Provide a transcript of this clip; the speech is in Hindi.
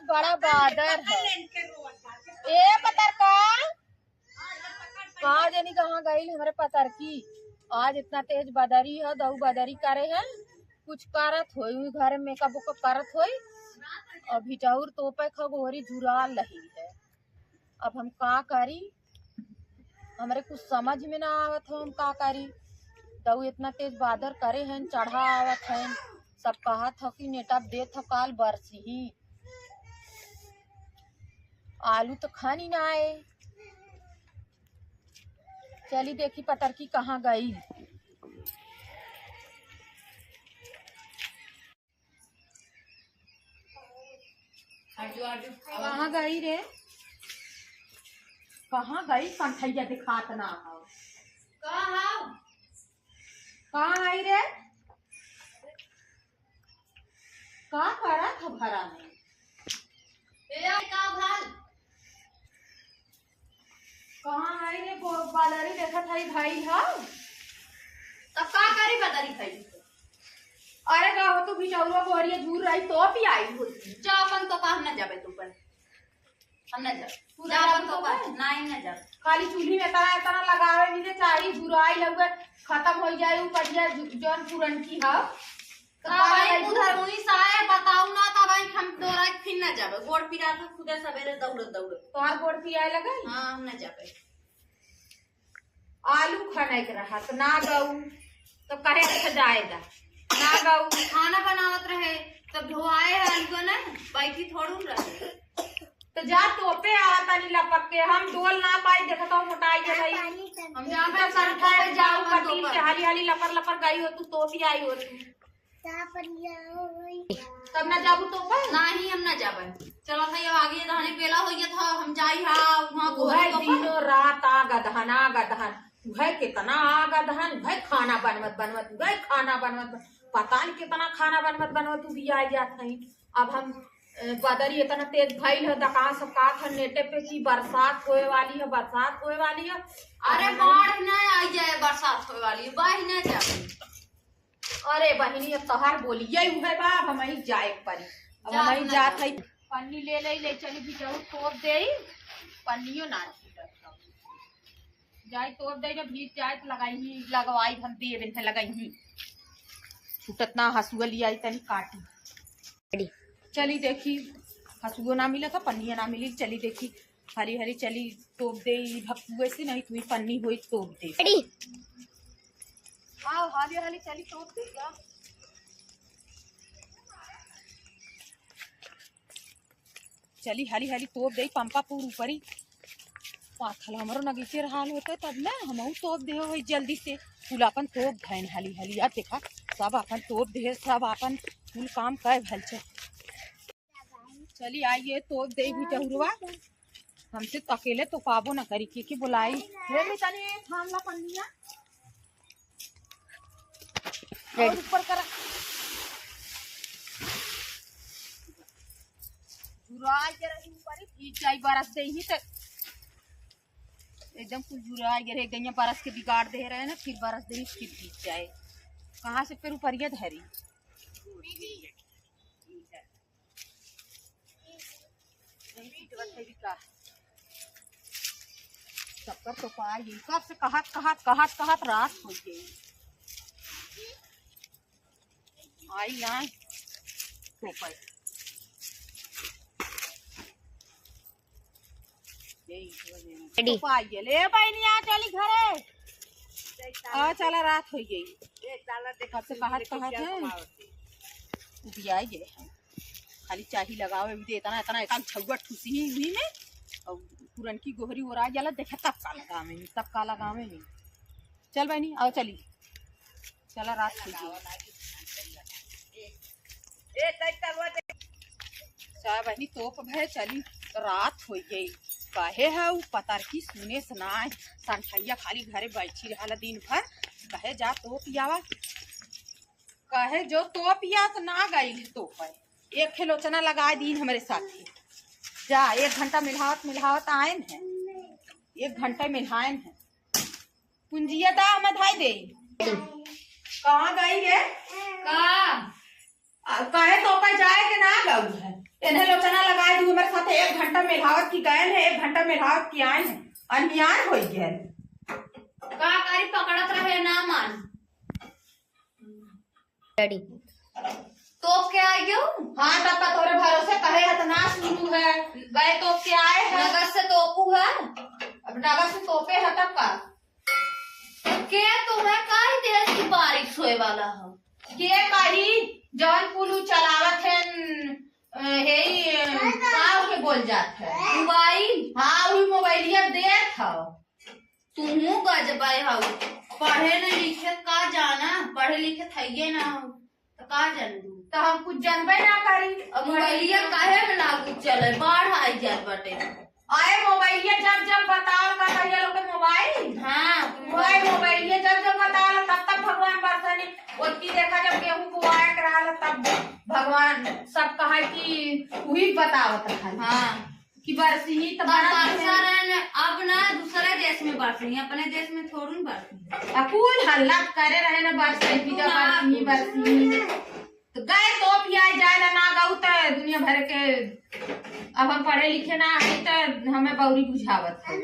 आज बड़ा बादर है। ए पतरका कहाँ जानी कहाँ गई हमारे पतरकी। आज इतना तेज बदरी है, दऊ बदरी करे है, कुछ करत होई घर में मेकअप उकअप करत होई। अभी चाउर तोपे खगोरी झुराल रही है। अब हम का करी, हमरे कुछ समझ में ना आवत हो हम का करी। दऊ इतना तेज बादर करे हैं, चढ़ा आवत है, सब कहत हो कि नेटा देत हो काल बरसी ही। आलू तो खानी ना आए। चली देखी पतरकी कहाँ गई। कहाँ गई रे, कहाँ गई? कंठैया दिखात ना हो। कहाँ आई रे? का करा था भरा में? कहाँ आई रे? बादरी देखा था भाई हा? तब का करी बदरी खाई? अरे का हो तू बिचौरा गोरिया झूर रही तो भी आई होती। जा अपन तो हम न जाबे तू पर, हम न जा जा अपन तो पर नहीं न जा। खाली चूल्ही में तना तना लगावे मिले चाही, झुराई लगे खत्म हो जाए ऊपर जा जौन पुरन की हा। भाई उधर उनी साए बताऊ ना तब आई हम दोरा फिर न जाबे। गोड़ पिरा तो खुदे सवेरे दौड़ दौड़ तोहार गोड़ पियाए लगे। हां हम न जाबे। आलू खाने के रहा तो ना गऊ तो कहे अच्छा जाएगा ना गऊ। खाना बनावत रहे तब धोआए आलू ना बैठी थोड़ू रहे तो जा तोपे आवता नहीं लपक के। हम डोल ना पाई देखा तो मोटाई गई। हम जाबे तो संखा पे जाऊ कटी के हाली हाली लपर लपर गई हो तू तो भी आई हो तू। तब ना जाबू तो पर नहीं हम न जाबे। चलो भाई अब आगे रहने पेला होइए था हम जाई हा वहां को दिनो रात आगदहन वह कितना आगदहन वह खाना बनवत बनवत वह खाना बनवत पता नहीं कितना खाना बनवत बनवत भी आ जात है। अब हम बदरी इतना तेज भइल है दकान सब का था नेटे पे की बरसात होए वाली है, बरसात होए वाली है। अरे बाढ़ न आई जाए, बरसात होए वाली है, बाढ़ न जाए। अरे बहिनी अब तोहार बोली यही है बाप हम ही जाए परी। अब हम ही जात है। पन्नी ले चली भी जाऊ तोप दे पन्नियों ना जाए तोप दे जब भीज जाए तो लगाई लगवाई हम दे बिन लगाई छूटत ना हसुआ लिया तनी काटी। चली देखी हसुआ ना मिला था पन्निया ना मिली। चली देखी हरी हरी चली तोप दे भक्कुए से नहीं तुम्हें पन्नी हुई तोप दे। आओ हाली हाली चली तोप दे। चली हाली हाली तोप दे पंपा पूर ऊपरी पाथल हमारो नगीचे हाल होते तब ना हम तोप दे हो जल्दी से फूल अपन तोप धैन हाली हाली। यार देखा सब अपन तोप दे सब अपन फूल काम कर भल छे। चली आइए तोप दे भी चहुरवा हमसे तो अकेले तो पाबो ना करी के बुलाई रे ले तनी थाम ला पन्निया और ऊपर करा जुराई के रही ऊपर ही जाई बरस दे ही तो एकदम कुछ जुराई के रह गई बरस के बिगाड़ दे रहे हैं ना फिर बरस दे फिर भीग जाए कहाँ से फिर ऊपर धरी। सबका तो पाई कब से कहत रात हो गई आई यहाँ तो पर ले बहनी आ चली घरे आ चला रात हो गई। कब से कहत है बियाई गए खाली चाही लगावे भी इतना इतना एक छुआ ठुसी हुई में और पुरन की गोहरी ओरा जाला देखे तब का लगावे नहीं। चल बहनी आओ चली चला रात हो गई। चाहे बहनी तोप भय चली रात हो गई कहे है पतर की सुने सुनाए संठैया खाली घरे बैठी रहा दिन भर कहे जा तो पियावा कहे जो तो पिया तो ना गई तो पर एक खिलोचना लगा दी हमारे साथी जा 1 घंटा मिलावत आए हैं 1 घंटे मिलाए हैं कुंजिया दा मैं धाई दे कहाँ गई रे कहे तो पर जाए के ना गऊ है इन्हें लोचना लगाए है 1 घंटा मेलावत की गए है 1 घंटा मेलावत की आए हैं अन्याय हो गया का करी पकड़त रहे ना मान डैडी तो क्या आयो हाँ तब का तोरे भरोसे कहे है तना सुनू है गए तो क्या आए है नगर से तोपू है अब नगर से तोपे है तब का के तुम्हें काहे देश की बारिश होए वाला हो के कही जौन पुलू चलावत है का के बोल जात है मोबाइल हाँ वही मोबाइलिया देत हो तुमू गजबाई हो पढ़े न लिखे का जाना पढ़े लिखे थइए ना हो तो का जानू तो हम कुछ जानबे ना करी अब मोबाइलिया काहे में लागू चले बाढ़ आई जात बाटे आए मोबाइलिया जब जब बताओ का कहिया लोग के मोबाइल हाँ मोबाइलिया जब जब बताओ तब तक भगवान बरसनी ओती देखा जब गेहूं बुआए के रहल तब भगवान सब कहा कि वही बतावत खाली हाँ कि बरसी तो बरसा रहे अब ना दूसरे देश में बरसी अपने देश में थोड़ी बरसी अकुल हल्ला करे रहे ना बरसी की जब बरसी तो गए तो पिया जाए ना गऊ तो दुनिया भर के अब हम पढ़े लिखे ना है तो हमें बौरी बुझावत है